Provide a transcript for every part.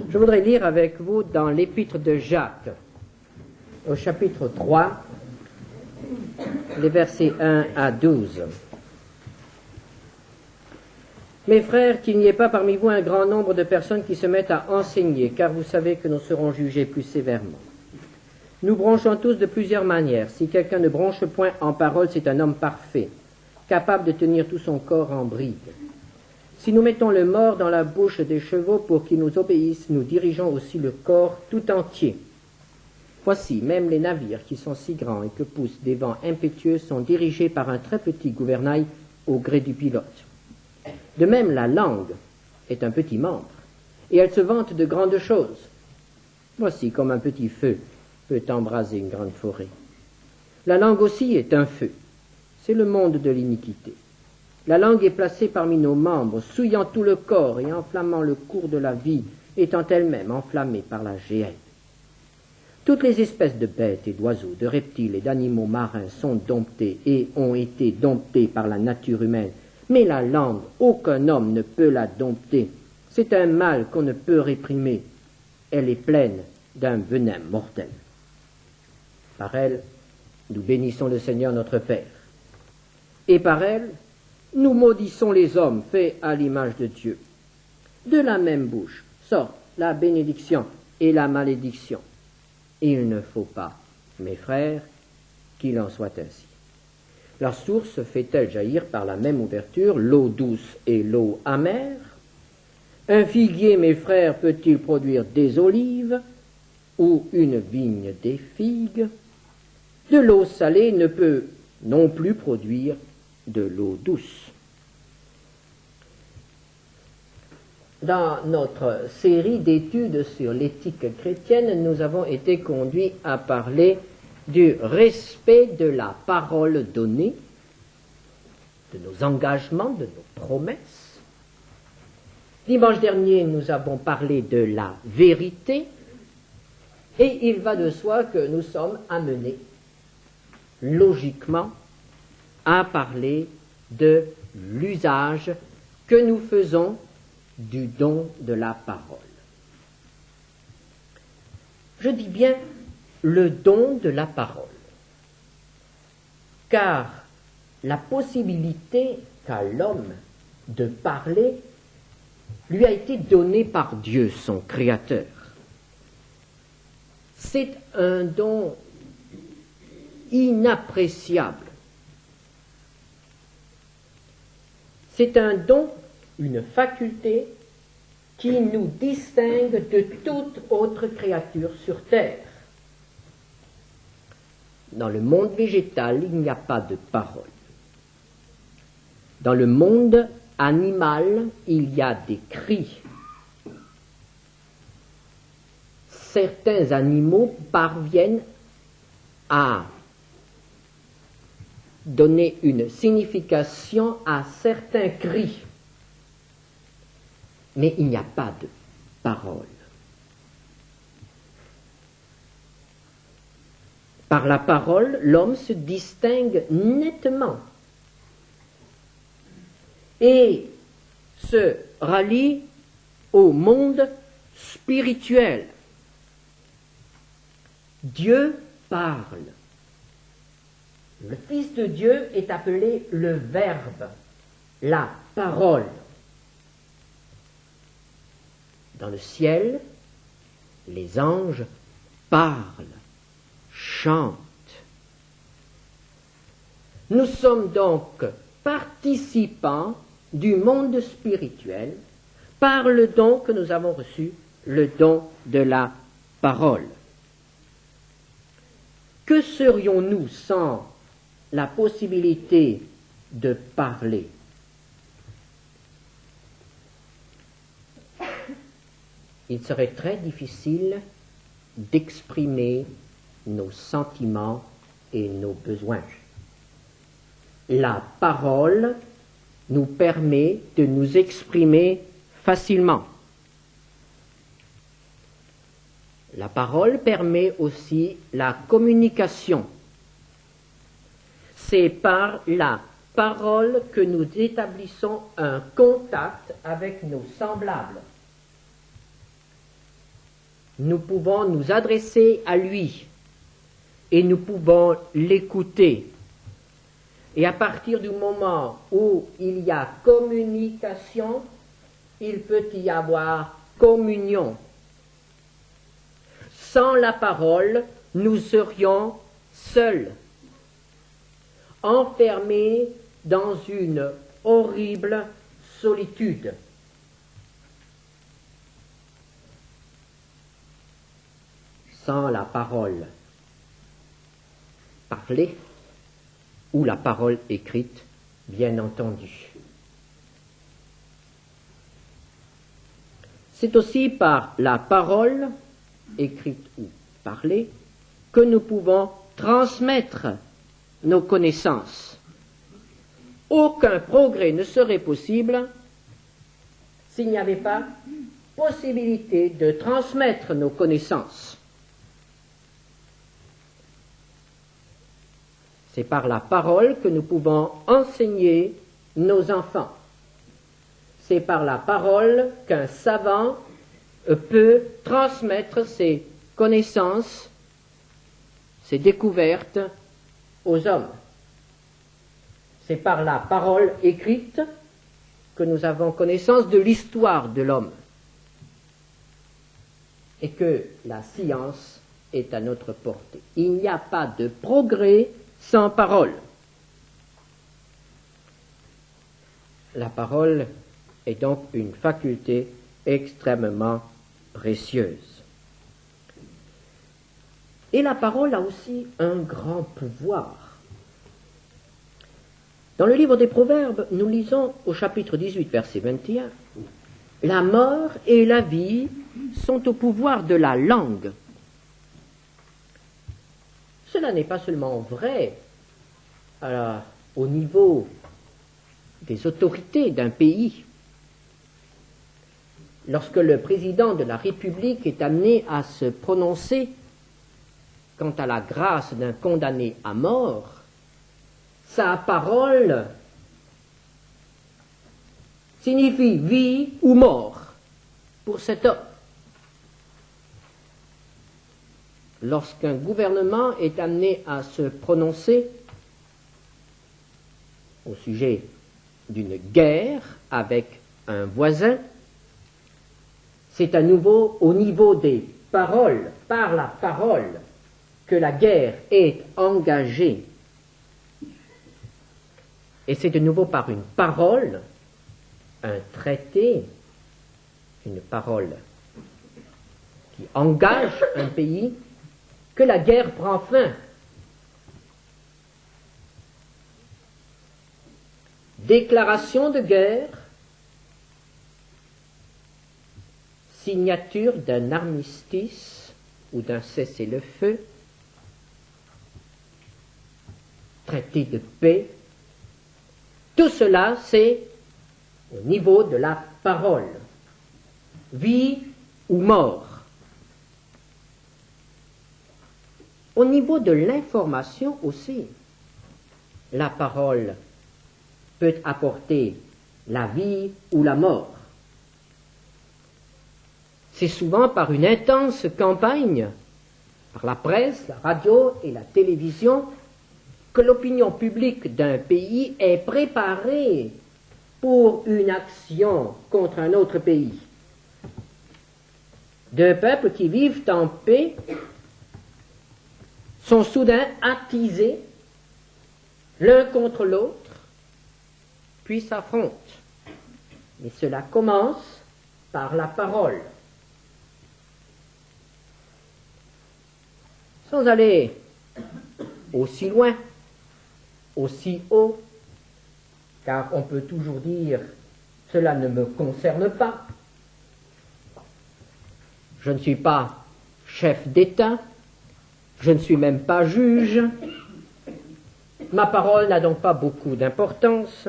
Je voudrais lire avec vous dans l'épître de Jacques, au chapitre 3, les versets 1 à 12. Mes frères, qu'il n'y ait pas parmi vous un grand nombre de personnes qui se mettent à enseigner, car vous savez que nous serons jugés plus sévèrement. Nous bronchons tous de plusieurs manières. Si quelqu'un ne bronche point en parole, c'est un homme parfait, capable de tenir tout son corps en bride. Si nous mettons le mors dans la bouche des chevaux pour qu'ils nous obéissent, nous dirigeons aussi le corps tout entier. Voici, même les navires qui sont si grands et que poussent des vents impétueux sont dirigés par un très petit gouvernail au gré du pilote. De même, la langue est un petit membre, et elle se vante de grandes choses. Voici comme un petit feu peut embraser une grande forêt. La langue aussi est un feu. C'est le monde de l'iniquité. La langue est placée parmi nos membres, souillant tout le corps et enflammant le cours de la vie, étant elle-même enflammée par la géhenne. Toutes les espèces de bêtes et d'oiseaux, de reptiles et d'animaux marins sont domptées et ont été domptées par la nature humaine. Mais la langue, aucun homme ne peut la dompter. C'est un mal qu'on ne peut réprimer. Elle est pleine d'un venin mortel. Par elle, nous bénissons le Seigneur notre Père. Et par elle, nous maudissons les hommes faits à l'image de Dieu. De la même bouche sortent la bénédiction et la malédiction. Il ne faut pas, mes frères, qu'il en soit ainsi. La source fait-elle jaillir par la même ouverture l'eau douce et l'eau amère? Un figuier, mes frères, peut-il produire des olives ou une vigne des figues? De l'eau salée ne peut non plus produire de l'eau douce. Dans notre série d'études sur l'éthique chrétienne, nous avons été conduits à parler du respect de la parole donnée, de nos engagements, de nos promesses. Dimanche dernier, nous avons parlé de la vérité, et il va de soi que nous sommes amenés, logiquement, à parler de l'usage que nous faisons du don de la parole. Je dis bien le don de la parole, car la possibilité qu'a l'homme de parler lui a été donnée par Dieu, son Créateur. C'est un don inappréciable. C'est un don, une faculté qui nous distingue de toute autre créature sur terre. Dans le monde végétal, il n'y a pas de parole. Dans le monde animal, il y a des cris. Certains animaux parviennent à donner une signification à certains cris. Mais il n'y a pas de parole. Par la parole, l'homme se distingue nettement et se rallie au monde spirituel. Dieu parle. Le Fils de Dieu est appelé le Verbe, la parole. Dans le ciel, les anges parlent, chantent. Nous sommes donc participants du monde spirituel par le don que nous avons reçu, le don de la parole. Que serions-nous sans la possibilité de parler? Il serait très difficile d'exprimer nos sentiments et nos besoins. La parole nous permet de nous exprimer facilement. La parole permet aussi la communication. C'est par la parole que nous établissons un contact avec nos semblables. nous pouvons nous adresser à lui et nous pouvons l'écouter. Et à partir du moment où il y a communication, il peut y avoir communion. Sans la parole, nous serions seuls, enfermés dans une horrible solitude. Sans la parole parlée ou la parole écrite, bien entendu. C'est aussi par la parole, écrite ou parlée, que nous pouvons transmettre nos connaissances. Aucun progrès ne serait possible s'il n'y avait pas possibilité de transmettre nos connaissances. C'est par la parole que nous pouvons enseigner nos enfants. C'est par la parole qu'un savant peut transmettre ses connaissances, ses découvertes aux hommes. C'est par la parole écrite que nous avons connaissance de l'histoire de l'homme et que la science est à notre portée. Il n'y a pas de progrès sans parole. La parole est donc une faculté extrêmement précieuse. Et la parole a aussi un grand pouvoir. Dans le livre des Proverbes, nous lisons au chapitre 18, verset 21, « La mort et la vie sont au pouvoir de la langue. » Cela n'est pas seulement vrai au niveau des autorités d'un pays. Lorsque le président de la République est amené à se prononcer quant à la grâce d'un condamné à mort, sa parole signifie vie ou mort pour cet homme. Lorsqu'un gouvernement est amené à se prononcer au sujet d'une guerre avec un voisin, c'est à nouveau au niveau des paroles, par la parole, que la guerre est engagée. Et c'est de nouveau par une parole, un traité, une parole qui engage un pays, que la guerre prend fin. Déclaration de guerre, signature d'un armistice ou d'un cessez-le-feu, traité de paix, tout cela c'est au niveau de la parole, vie ou mort. Au niveau de l'information aussi, la parole peut apporter la vie ou la mort. C'est souvent par une intense campagne, par la presse, la radio et la télévision, que l'opinion publique d'un pays est préparée pour une action contre un autre pays. Deux peuples qui vivent en paix sont soudain attisés l'un contre l'autre, puis s'affrontent. Et cela commence par la parole. Sans aller aussi loin, aussi haut, car on peut toujours dire « cela ne me concerne pas ». Je ne suis pas chef d'État, je ne suis même pas juge, ma parole n'a donc pas beaucoup d'importance,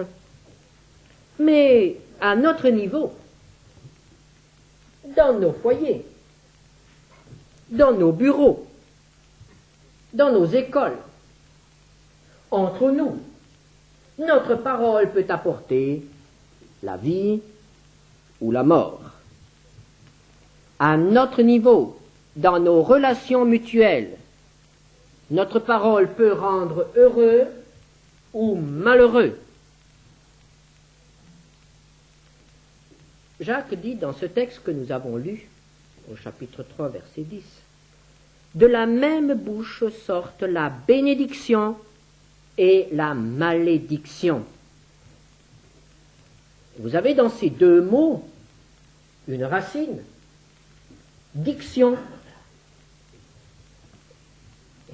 mais à notre niveau, dans nos foyers, dans nos bureaux, dans nos écoles, entre nous, notre parole peut apporter la vie ou la mort. À notre niveau, dans nos relations mutuelles, notre parole peut rendre heureux ou malheureux. Jacques dit dans ce texte que nous avons lu, au chapitre 3, verset 10, « De la même bouche sortent la bénédiction et la malédiction. » Vous avez dans ces deux mots une racine, diction.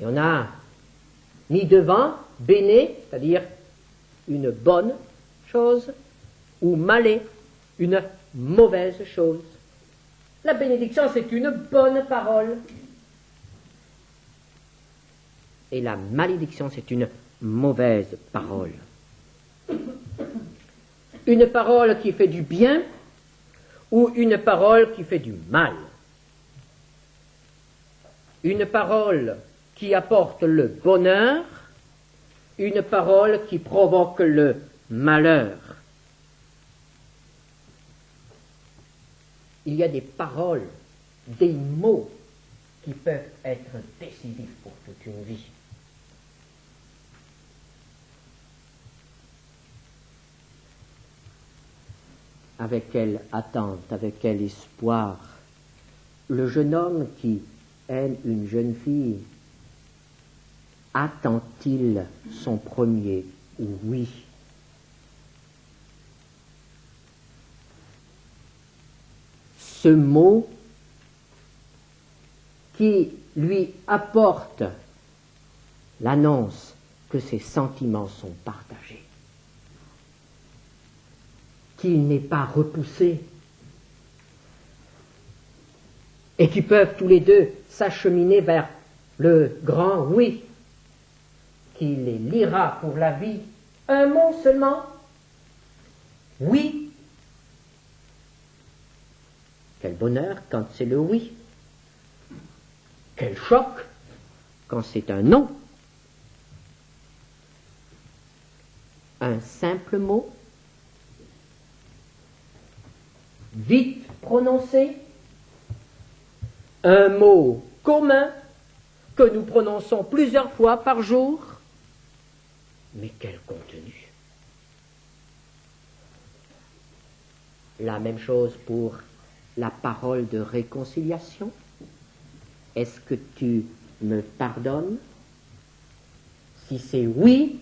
Et on a mis devant béné, c'est-à-dire une bonne chose, ou malé, une mauvaise chose. La bénédiction, c'est une bonne parole. Et la malédiction, c'est une mauvaise parole. Une parole qui fait du bien ou une parole qui fait du mal. Une parole qui apporte le bonheur, une parole qui provoque le malheur. Il y a des paroles, des mots qui peuvent être décisifs pour toute une vie. Avec quelle attente, avec quel espoir, le jeune homme qui aime une jeune fille attend-il son premier oui? Ce mot qui lui apporte l'annonce que ses sentiments sont partagés, qu'il n'est pas repoussé, et qui peuvent tous les deux s'acheminer vers le grand oui, qui les liera pour la vie. Un mot seulement, oui. Quel bonheur quand c'est le oui. Quel choc quand c'est un non. Un simple mot, vite prononcé, un mot commun que nous prononçons plusieurs fois par jour, mais quel contenu. La même chose pour la parole de réconciliation. Est-ce que tu me pardonnes? Si c'est oui,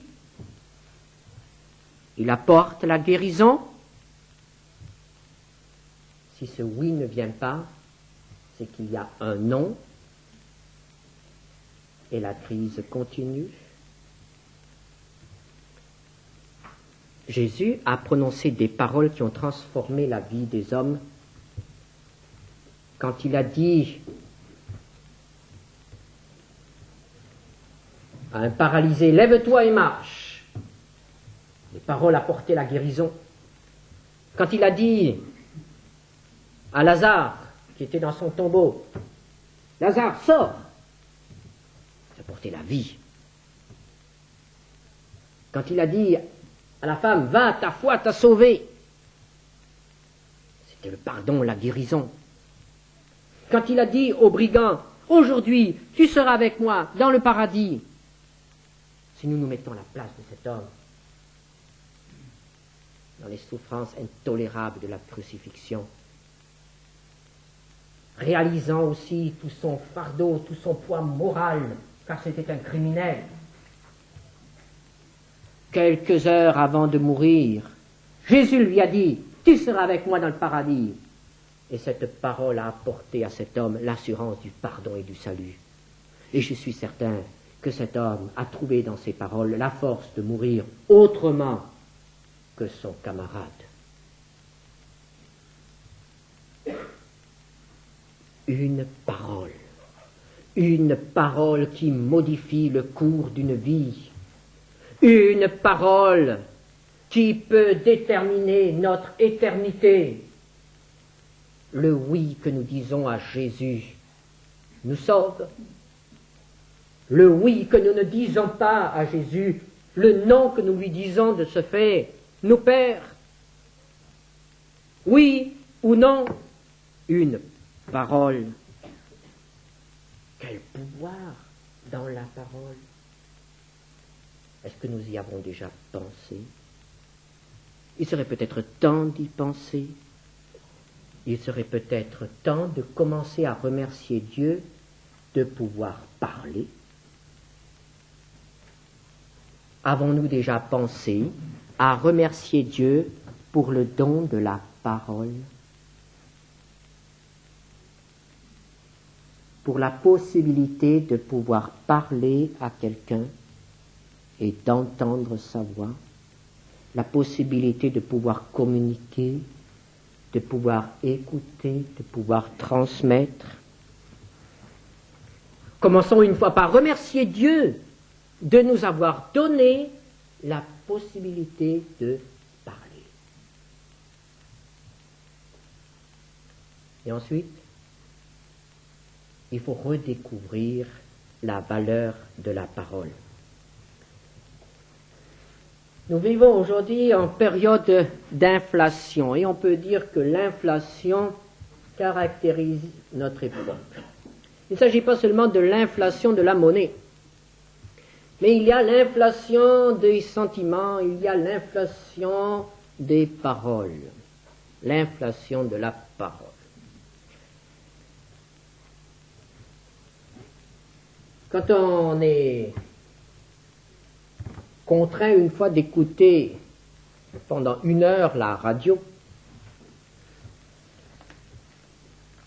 il apporte la guérison. Si ce oui ne vient pas, c'est qu'il y a un non et la crise continue. Jésus a prononcé des paroles qui ont transformé la vie des hommes. Quand il a dit à un paralysé, « Lève-toi et marche », les paroles apportaient la guérison. Quand il a dit à Lazare, qui était dans son tombeau, « Lazare, sors », ça apportait la vie. Quand il a dit à la femme, « Va, ta foi t'a sauvé », c'était le pardon, la guérison. Quand il a dit au brigand, « Aujourd'hui, tu seras avec moi dans le paradis », si nous nous mettons à la place de cet homme, dans les souffrances intolérables de la crucifixion, réalisant aussi tout son fardeau, tout son poids moral, car c'était un criminel. Quelques heures avant de mourir, Jésus lui a dit, « Tu seras avec moi dans le paradis ». Et cette parole a apporté à cet homme l'assurance du pardon et du salut. Et je suis certain que cet homme a trouvé dans ces paroles la force de mourir autrement que son camarade. Une parole qui modifie le cours d'une vie, une parole qui peut déterminer notre éternité. Le oui que nous disons à Jésus nous sauve. Le oui que nous ne disons pas à Jésus, le non que nous lui disons de ce fait, nous perd. Oui ou non, une parole. quel pouvoir dans la parole. Est-ce que nous y avons déjà pensé? Il serait peut-être temps d'y penser. Il serait peut-être temps de commencer à remercier Dieu de pouvoir parler. Avons-nous déjà pensé à remercier Dieu pour le don de la parole? Pour la possibilité de pouvoir parler à quelqu'un et d'entendre sa voix, la possibilité de pouvoir communiquer, de pouvoir écouter, de pouvoir transmettre. Commençons une fois par remercier Dieu de nous avoir donné la possibilité de parler. Et ensuite, il faut redécouvrir la valeur de la parole. Nous vivons aujourd'hui en période d'inflation et on peut dire que l'inflation caractérise notre époque. Il ne s'agit pas seulement de l'inflation de la monnaie, mais il y a l'inflation des sentiments, il y a l'inflation des paroles, l'inflation de la parole. Quand on est contraint une fois d'écouter pendant 1 heure la radio,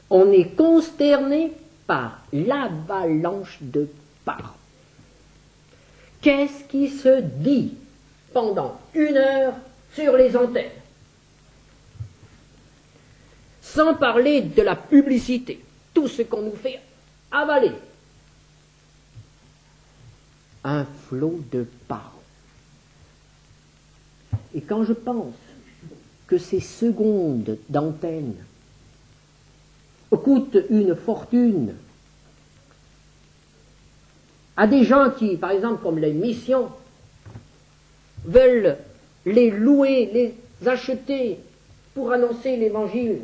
on est consterné par l'avalanche de paroles. Qu'est-ce qui se dit pendant 1 heure sur les antennes? Sans parler de la publicité, tout ce qu'on nous fait avaler. Un flot de paroles. Et quand je pense que ces secondes d'antenne coûtent une fortune à des gens qui, par exemple, comme les missions, veulent les louer, les acheter pour annoncer l'évangile,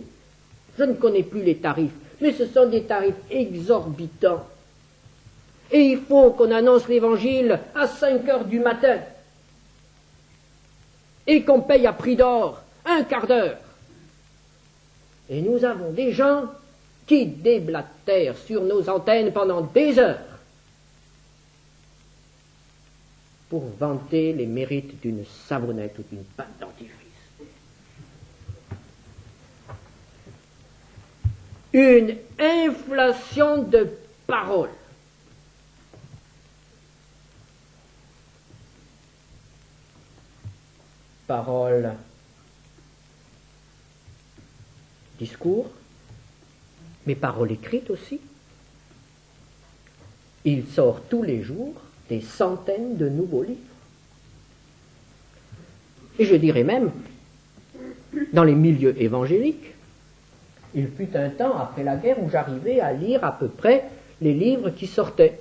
je ne connais plus les tarifs, mais ce sont des tarifs exorbitants. Et il faut qu'on annonce l'évangile à 5 heures du matin et qu'on paye à prix d'or 1/4 d'heure. Et nous avons des gens qui déblatèrent sur nos antennes pendant des heures pour vanter les mérites d'une savonnette ou d'une pâte dentifrice. Une inflation de paroles. Paroles, discours, mais paroles écrites aussi. Il sort tous les jours des centaines de nouveaux livres. Et je dirais même, dans les milieux évangéliques, il fut un temps après la guerre où j'arrivais à lire à peu près les livres qui sortaient.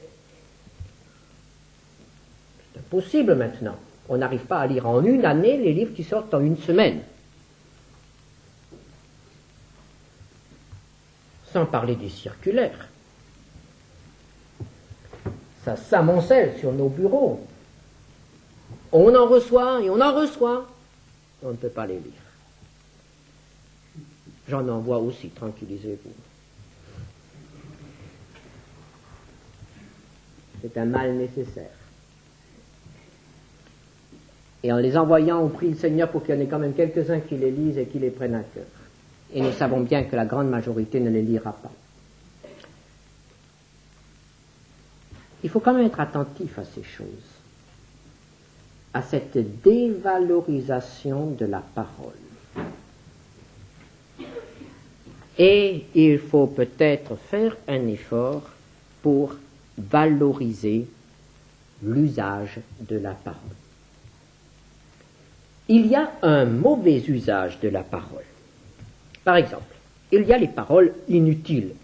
C'est impossible maintenant. On n'arrive pas à lire en 1 année les livres qui sortent en 1 semaine. Sans parler des circulaires. Ça s'amoncelle sur nos bureaux. On en reçoit et on en reçoit. On ne peut pas les lire. J'en envoie aussi, tranquillisez-vous. C'est un mal nécessaire. Et en les envoyant, on prie le Seigneur pour qu'il y en ait quand même quelques-uns qui les lisent et qui les prennent à cœur. Et nous savons bien que la grande majorité ne les lira pas. Il faut quand même être attentif à ces choses, à cette dévalorisation de la parole. Et il faut peut-être faire un effort pour valoriser l'usage de la parole. Il y a un mauvais usage de la parole. Par exemple, il y a les paroles inutiles.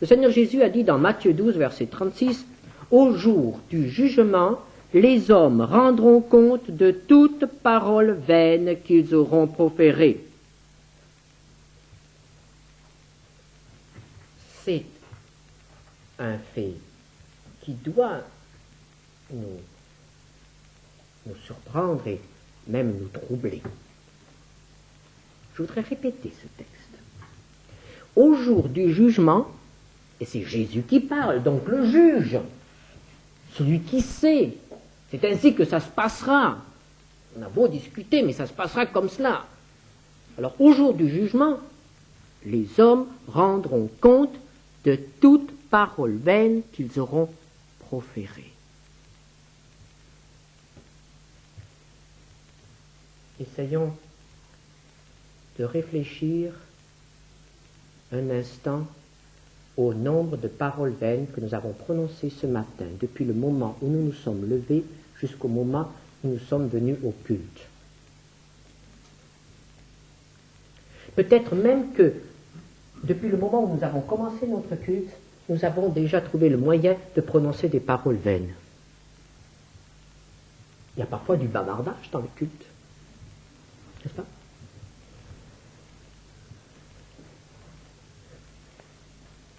Le Seigneur Jésus a dit dans Matthieu 12, verset 36, « Au jour du jugement, les hommes rendront compte de toute parole vaine qu'ils auront proférée. » C'est un fait qui doit nous surprendre et même nous troubler. Je voudrais répéter ce texte. Au jour du jugement, et c'est Jésus qui parle, donc le juge, celui qui sait, c'est ainsi que ça se passera. On a beau discuter, mais ça se passera comme cela. Alors, au jour du jugement, les hommes rendront compte de toute parole vaine qu'ils auront proférée. Essayons de réfléchir un instant au nombre de paroles vaines que nous avons prononcées ce matin, depuis le moment où nous nous sommes levés jusqu'au moment où nous sommes venus au culte. Peut-être même que, depuis le moment où nous avons commencé notre culte, nous avons déjà trouvé le moyen de prononcer des paroles vaines. Il y a parfois du bavardage dans le culte, n'est-ce pas?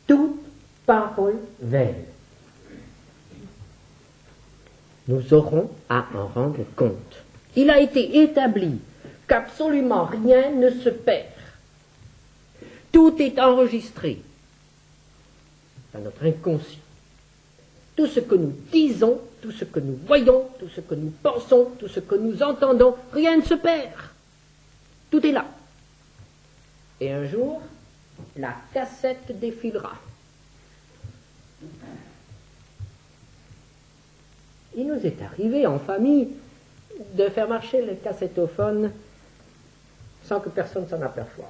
Toute parole vaine. Nous aurons à en rendre compte. Il a été établi qu'absolument rien ne se perd. Tout est enregistré dans notre inconscient. Tout ce que nous disons, tout ce que nous voyons, tout ce que nous pensons, tout ce que nous entendons, rien ne se perd. Tout est là. Et un jour, la cassette défilera. Il nous est arrivé en famille de faire marcher le cassettophone sans que personne s'en aperçoive.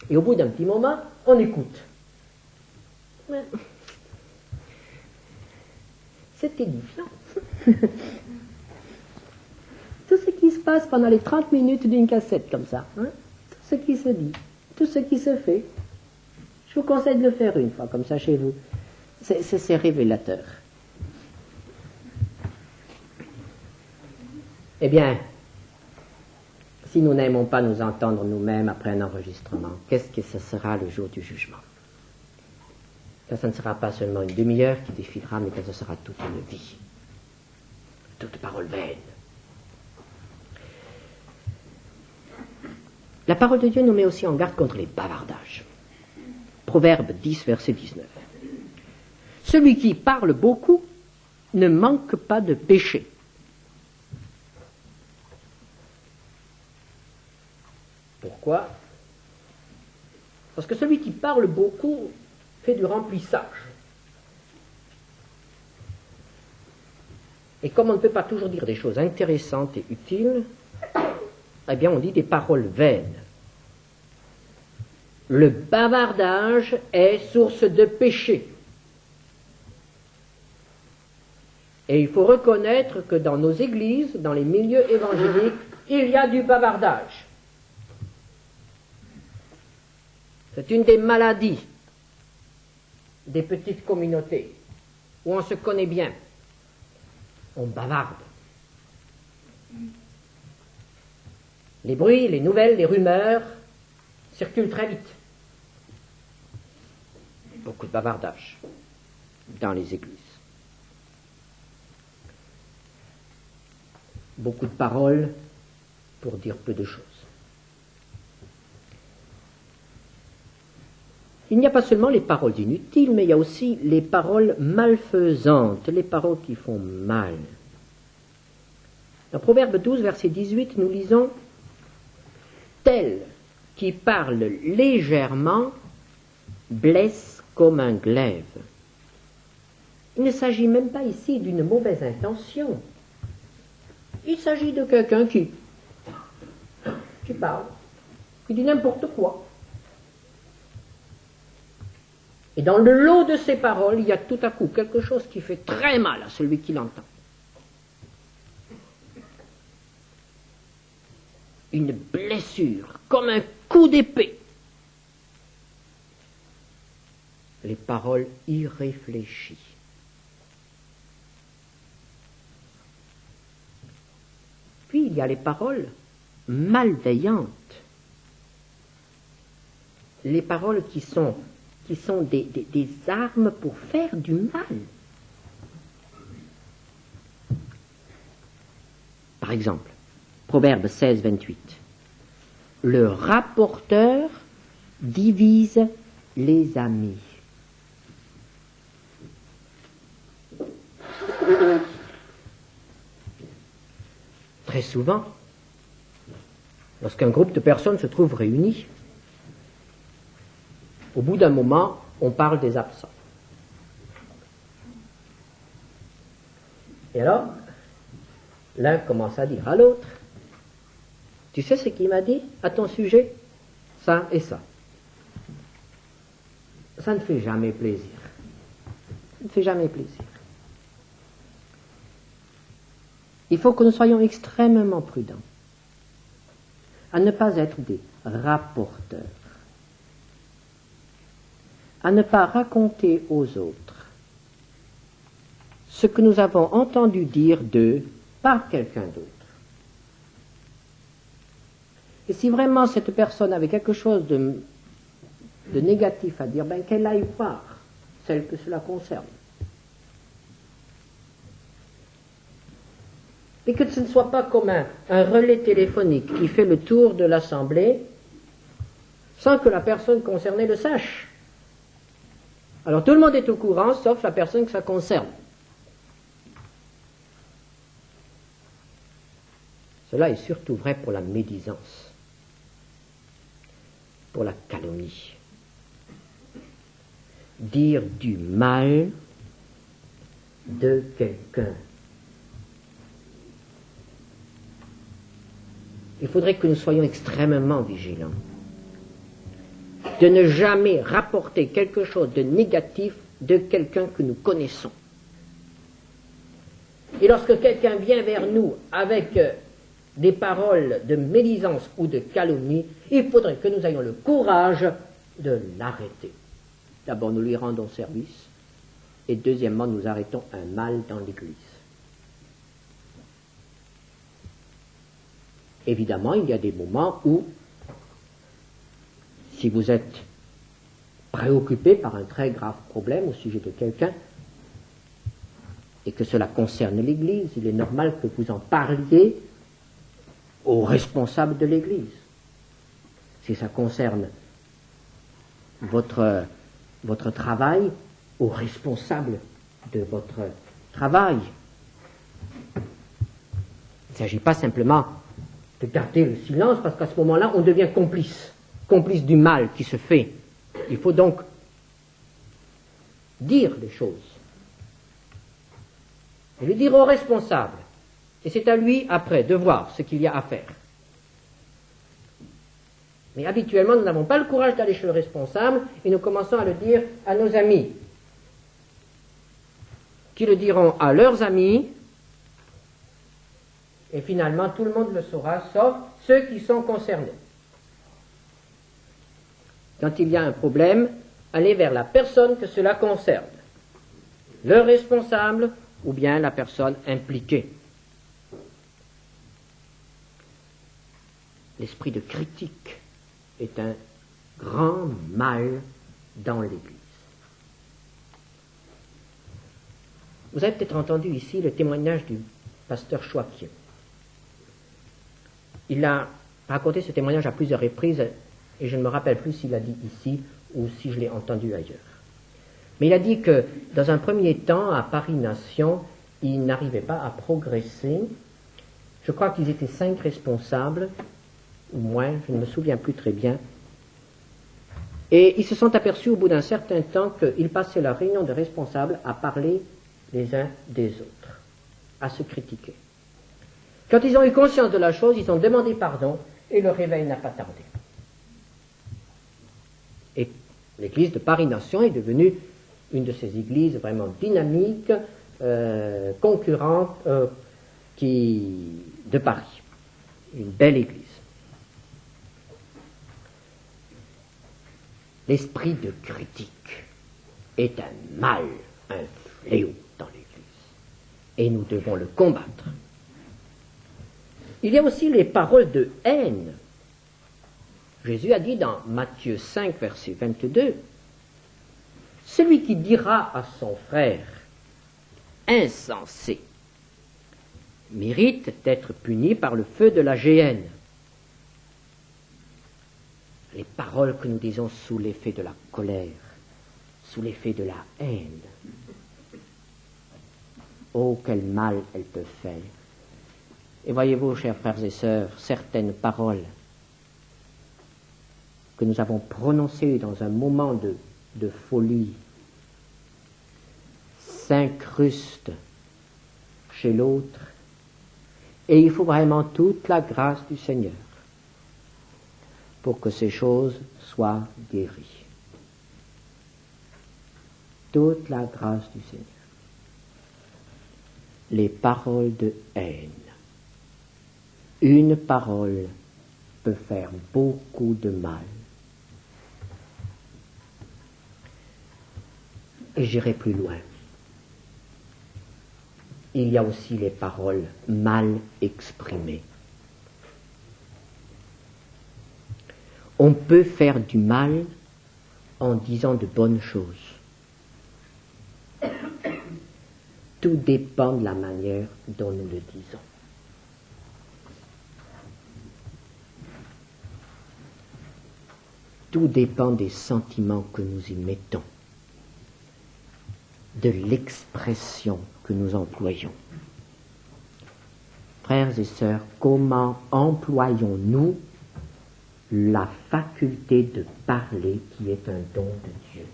Et au bout d'un petit moment, on écoute. Mais c'est édifiant. Tout ce qui se passe pendant les 30 minutes d'une cassette comme ça, hein? Tout ce qui se dit, tout ce qui se fait. Je vous conseille de le faire une fois comme ça chez vous. C'est révélateur. Eh bien, si nous n'aimons pas nous entendre nous-mêmes après un enregistrement, qu'est-ce que ce sera le jour du jugement? Que ce ne sera pas seulement une demi-heure qui défilera, mais que ce sera toute une vie. Toute parole vaine. La parole de Dieu nous met aussi en garde contre les bavardages. Proverbe 10, verset 19. Celui qui parle beaucoup ne manque pas de péché. Pourquoi? Parce que celui qui parle beaucoup fait du remplissage. Et comme on ne peut pas toujours dire des choses intéressantes et utiles, eh bien on dit des paroles vaines. Le bavardage est source de péché. Et il faut reconnaître que dans nos églises, dans les milieux évangéliques, il y a du bavardage. C'est une des maladies des petites communautés où on se connaît bien. On bavarde. Les bruits, les nouvelles, les rumeurs circulent très vite. Beaucoup de bavardage dans les églises. Beaucoup de paroles pour dire peu de choses. Il n'y a pas seulement les paroles inutiles, mais il y a aussi les paroles malfaisantes, les paroles qui font mal. Dans Proverbe 12, verset 18, nous lisons « Tel qui parle légèrement blesse comme un glaive ». Il ne s'agit même pas ici d'une mauvaise intention. Il s'agit de quelqu'un qui parle, qui dit n'importe quoi. Et dans le lot de ces paroles, il y a tout à coup quelque chose qui fait très mal à celui qui l'entend. Une blessure, comme un coup d'épée. Les paroles irréfléchies. Puis il y a les paroles malveillantes. Les paroles qui sont qui sont des armes pour faire du mal. Par exemple, Proverbe 16, 28. Le rapporteur divise les amis. Très souvent, lorsqu'un groupe de personnes se trouve réuni, au bout d'un moment, on parle des absents. Et alors, l'un commence à dire à l'autre, tu sais ce qu'il m'a dit à ton sujet? Ça et ça. Ça ne fait jamais plaisir. Ça ne fait jamais plaisir. Il faut que nous soyons extrêmement prudents à ne pas être des rapporteurs, à ne pas raconter aux autres ce que nous avons entendu dire d'eux par quelqu'un d'autre. Et si vraiment cette personne avait quelque chose de négatif à dire, qu'elle aille voir celle que cela concerne. Et que ce ne soit pas comme un relais téléphonique qui fait le tour de l'assemblée sans que la personne concernée le sache. Alors tout le monde est au courant, sauf la personne que ça concerne. Cela est surtout vrai pour la médisance, pour la calomnie. Dire du mal de quelqu'un. Il faudrait que nous soyons extrêmement vigilants de ne jamais rapporter quelque chose de négatif de quelqu'un que nous connaissons. Et lorsque quelqu'un vient vers nous avec des paroles de médisance ou de calomnie, il faudrait que nous ayons le courage de l'arrêter. D'abord, nous lui rendons service, et deuxièmement, nous arrêtons un mal dans l'Église. Évidemment, il y a des moments où, si vous êtes préoccupé par un très grave problème au sujet de quelqu'un, et que cela concerne l'Église, il est normal que vous en parliez aux responsables de l'Église. Si ça concerne votre travail, aux responsables de votre travail. Il ne s'agit pas simplement de garder le silence, parce qu'à ce moment-là, on devient complice du mal qui se fait. Il faut donc dire les choses. Et le dire aux responsables. Et c'est à lui, après, de voir ce qu'il y a à faire. Mais habituellement, nous n'avons pas le courage d'aller chez le responsable, et nous commençons à le dire à nos amis, qui le diront à leurs amis, et finalement, tout le monde le saura, sauf ceux qui sont concernés. Quand il y a un problème, allez vers la personne que cela concerne, le responsable ou bien la personne impliquée. L'esprit de critique est un grand mal dans l'Église. Vous avez peut-être entendu ici le témoignage du pasteur Chouakier. Il a raconté ce témoignage à plusieurs reprises, et je ne me rappelle plus s'il l'a dit ici ou si je l'ai entendu ailleurs. Mais il a dit que, dans un premier temps, à Paris Nation, il n'arrivait pas à progresser. Je crois qu'ils étaient 5 responsables, ou moins, je ne me souviens plus très bien. Et ils se sont aperçus au bout d'un certain temps qu'ils passaient leur réunion de responsables à parler les uns des autres, à se critiquer. Quand ils ont eu conscience de la chose, ils ont demandé pardon et le réveil n'a pas tardé. Et l'église de Paris-Nation est devenue une de ces églises vraiment dynamiques, concurrentes de Paris. Une belle église. L'esprit de critique est un mal, un fléau dans l'Église. Et nous devons le combattre. Il y a aussi les paroles de haine. Jésus a dit dans Matthieu 5, verset 22, Celui qui dira à son frère « insensé » mérite d'être puni par le feu de la géhenne. Les paroles que nous disons sous l'effet de la colère, sous l'effet de la haine, oh, quel mal elles peuvent faire. Et voyez-vous, chers frères et sœurs, certaines paroles que nous avons prononcées dans un moment de folie s'incrustent chez l'autre, et il faut vraiment toute la grâce du Seigneur pour que ces choses soient guéries. Toute la grâce du Seigneur. Les paroles de haine. Une parole peut faire beaucoup de mal. Et j'irai plus loin. Il y a aussi les paroles mal exprimées. On peut faire du mal en disant de bonnes choses. Tout dépend de la manière dont nous le disons. Tout dépend des sentiments que nous y mettons, de l'expression que nous employons. Frères et sœurs, comment employons-nous la faculté de parler qui est un don de Dieu?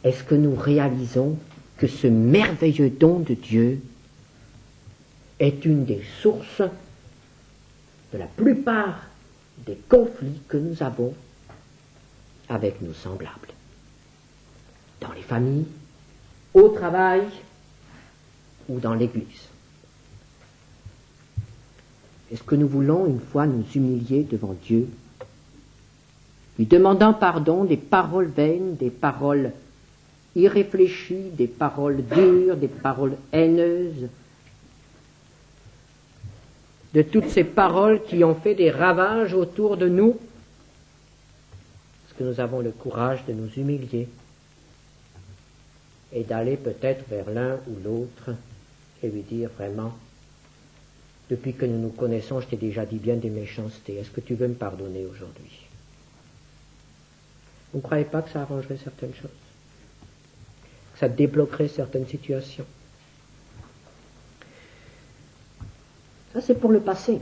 Est-ce que nous réalisons que ce merveilleux don de Dieu est une des sources de la plupart des conflits que nous avons avec nos semblables, dans les familles, au travail ou dans l'Église? Est-ce que nous voulons une fois nous humilier devant Dieu, lui demandant pardon des paroles vaines, des paroles irréfléchies, des paroles dures, des paroles haineuses, de toutes ces paroles qui ont fait des ravages autour de nous? Est-ce que nous avons le courage de nous humilier et d'aller peut-être vers l'un ou l'autre et lui dire vraiment, depuis que nous nous connaissons, je t'ai déjà dit bien des méchancetés, est-ce que tu veux me pardonner aujourd'hui? Vous ne croyez pas que ça arrangerait certaines choses? Que ça débloquerait certaines situations? Ça, c'est pour le passé.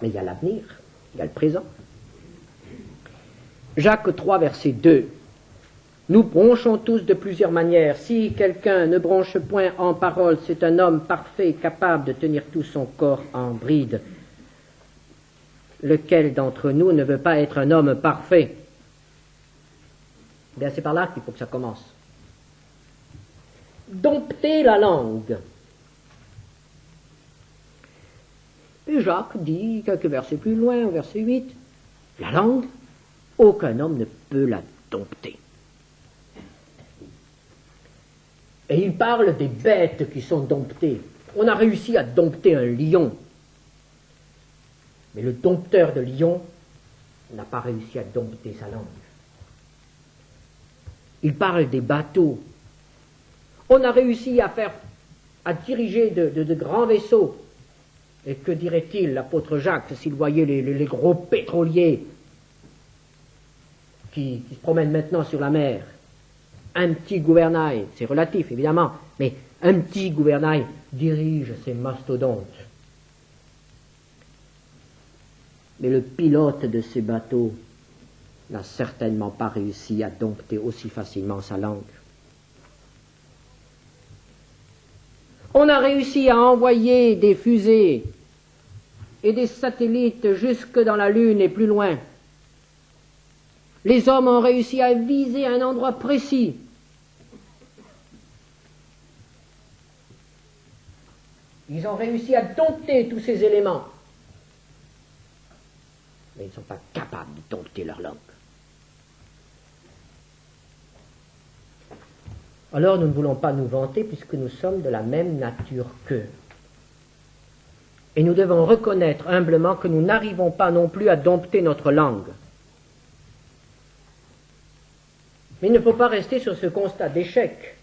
Mais il y a l'avenir, il y a le présent. Jacques 3, verset 2. Nous bronchons tous de plusieurs manières. Si quelqu'un ne bronche point en parole, c'est un homme parfait, capable de tenir tout son corps en bride. Lequel d'entre nous ne veut pas être un homme parfait? Bien, c'est par là qu'il faut que ça commence. Dompter la langue. Et Jacques dit, quelques versets plus loin, au verset 8, la langue, aucun homme ne peut la dompter. Et il parle des bêtes qui sont domptées. On a réussi à dompter un lion. Mais le dompteur de lion n'a pas réussi à dompter sa langue. Il parle des bateaux. On a réussi à diriger de grands vaisseaux. Et que dirait-il, l'apôtre Jacques, s'il voyait les gros pétroliers qui se promènent maintenant sur la mer? Un petit gouvernail, c'est relatif évidemment, mais un petit gouvernail dirige ces mastodontes. Mais le pilote de ces bateaux n'a certainement pas réussi à dompter aussi facilement sa langue. On a réussi à envoyer des fusées et des satellites jusque dans la Lune et plus loin. Les hommes ont réussi à viser un endroit précis. Ils ont réussi à dompter tous ces éléments. Mais ils ne sont pas capables de dompter leur langue. Alors nous ne voulons pas nous vanter puisque nous sommes de la même nature qu'eux. Et nous devons reconnaître humblement que nous n'arrivons pas non plus à dompter notre langue. Mais il ne faut pas rester sur ce constat d'échec.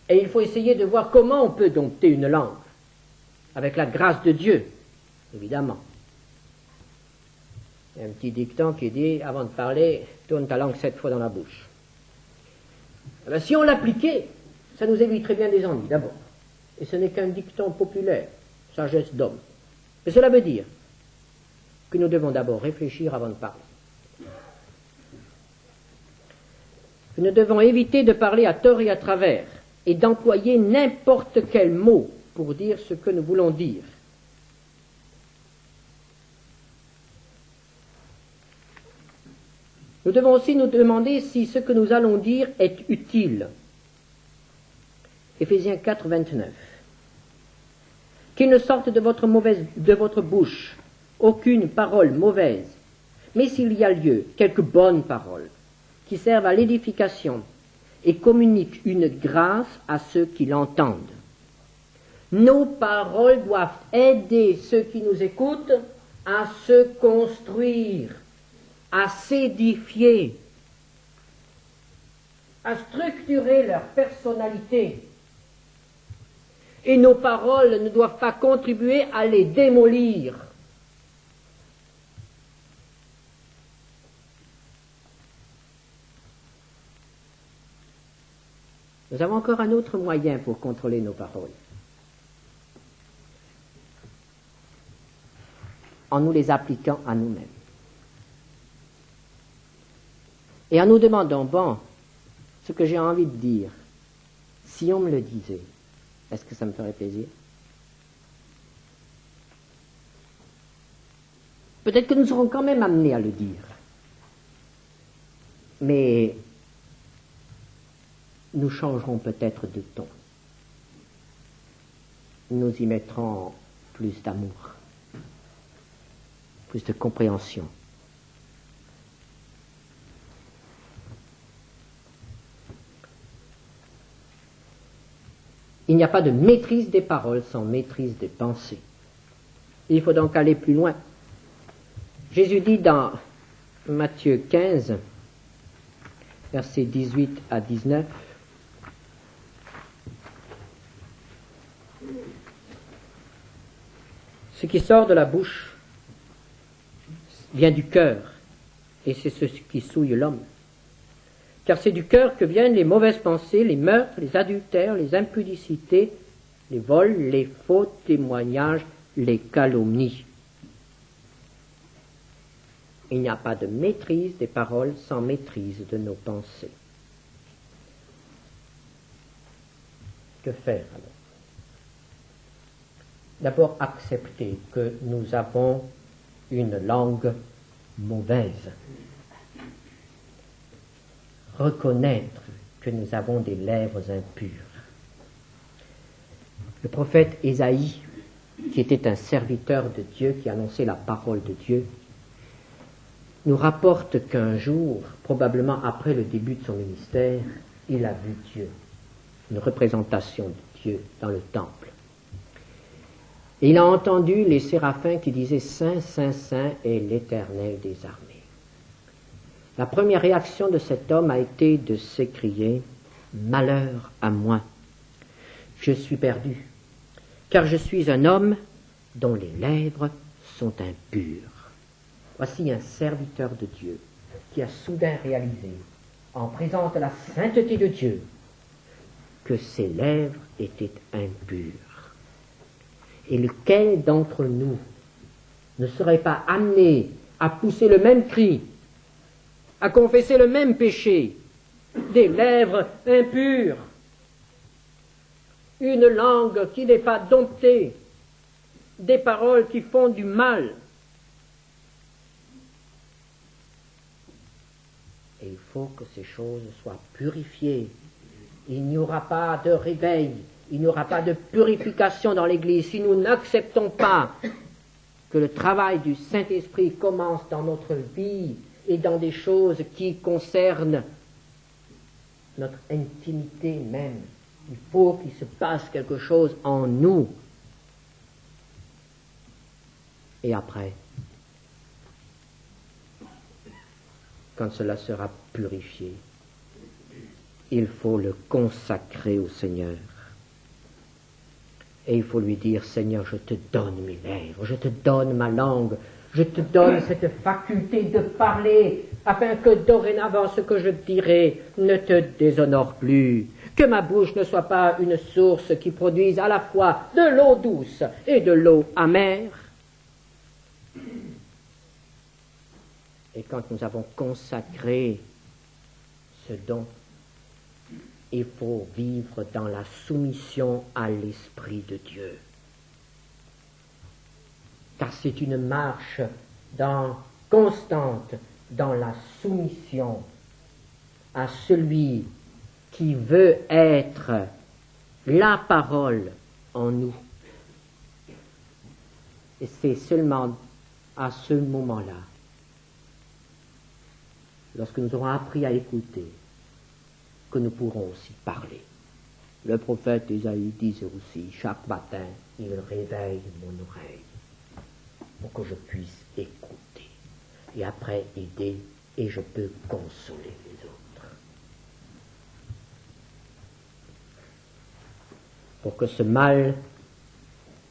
Et il faut essayer de voir comment on peut dompter une langue, avec la grâce de Dieu, évidemment. Il y a un petit dicton qui dit, avant de parler, tourne ta langue 7 fois dans la bouche. Eh bien, si on l'appliquait, ça nous éviterait bien des ennuis, d'abord. Et ce n'est qu'un dicton populaire, sagesse d'homme. Mais cela veut dire que nous devons d'abord réfléchir avant de parler. Que nous devons éviter de parler à tort et à travers, et d'employer n'importe quel mot pour dire ce que nous voulons dire. Nous devons aussi nous demander si ce que nous allons dire est utile. Éphésiens 4, 29. Qu'il ne sorte de votre bouche aucune parole mauvaise, mais s'il y a lieu, quelques bonnes paroles, qui servent à l'édification et communiquent une grâce à ceux qui l'entendent. Nos paroles doivent aider ceux qui nous écoutent à se construire, à s'édifier, à structurer leur personnalité. Et nos paroles ne doivent pas contribuer à les démolir. Nous avons encore un autre moyen pour contrôler nos paroles. En nous les appliquant à nous-mêmes. Et en nous demandant, bon, ce que j'ai envie de dire, si on me le disait, est-ce que ça me ferait plaisir? Peut-être que nous serons quand même amenés à le dire. Mais nous changerons peut-être de ton. Nous y mettrons plus d'amour, plus de compréhension. Il n'y a pas de maîtrise des paroles sans maîtrise des pensées. Il faut donc aller plus loin. Jésus dit dans Matthieu 15, versets 18 à 19, ce qui sort de la bouche vient du cœur, et c'est ce qui souille l'homme. Car c'est du cœur que viennent les mauvaises pensées, les meurtres, les adultères, les impudicités, les vols, les faux témoignages, les calomnies. Il n'y a pas de maîtrise des paroles sans maîtrise de nos pensées. Que faire alors? D'abord accepter que nous avons une langue mauvaise. Reconnaître que nous avons des lèvres impures. Le prophète Ésaïe, qui était un serviteur de Dieu, qui annonçait la parole de Dieu, nous rapporte qu'un jour, probablement après le début de son ministère, il a vu Dieu, une représentation de Dieu dans le temple. Et il a entendu les séraphins qui disaient « Saint, Saint, Saint est l'Éternel des armées ». La première réaction de cet homme a été de s'écrier « Malheur à moi, je suis perdu, car je suis un homme dont les lèvres sont impures. » Voici un serviteur de Dieu qui a soudain réalisé, en présence de la sainteté de Dieu, que ses lèvres étaient impures. Et lequel d'entre nous ne serait pas amené à pousser le même cri, à confesser le même péché, des lèvres impures, une langue qui n'est pas domptée, des paroles qui font du mal. Et il faut que ces choses soient purifiées. Il n'y aura pas de réveil, il n'y aura pas de purification dans l'Église si nous n'acceptons pas que le travail du Saint-Esprit commence dans notre vie et dans des choses qui concernent notre intimité même. Il faut qu'il se passe quelque chose en nous. Et après, quand cela sera purifié, il faut le consacrer au Seigneur. Et il faut lui dire, Seigneur, je te donne mes lèvres, je te donne ma langue, je te donne cette faculté de parler, afin que dorénavant ce que je dirai ne te déshonore plus, que ma bouche ne soit pas une source qui produise à la fois de l'eau douce et de l'eau amère. Et quand nous avons consacré ce don, il faut vivre dans la soumission à l'Esprit de Dieu. Car c'est une marche constante dans la soumission à celui qui veut être la parole en nous. Et c'est seulement à ce moment-là, lorsque nous aurons appris à écouter, que nous pourrons aussi parler. Le prophète Isaïe disait aussi, chaque matin, il réveille mon oreille pour que je puisse écouter. Et après, aider, et je peux consoler les autres. Pour que ce mal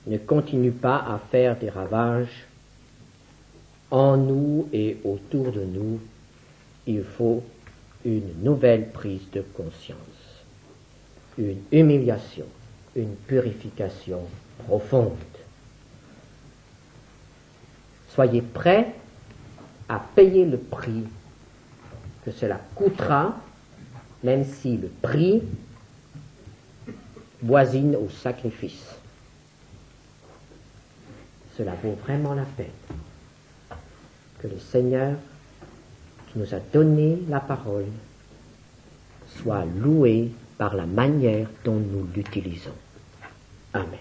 ne continue pas à faire des ravages en nous et autour de nous, il faut une nouvelle prise de conscience, une humiliation, une purification profonde. Soyez prêts à payer le prix que cela coûtera, même si le prix voisine au sacrifice. Cela vaut vraiment la peine que le Seigneur qui nous a donné la parole soit loué par la manière dont nous l'utilisons. Amen.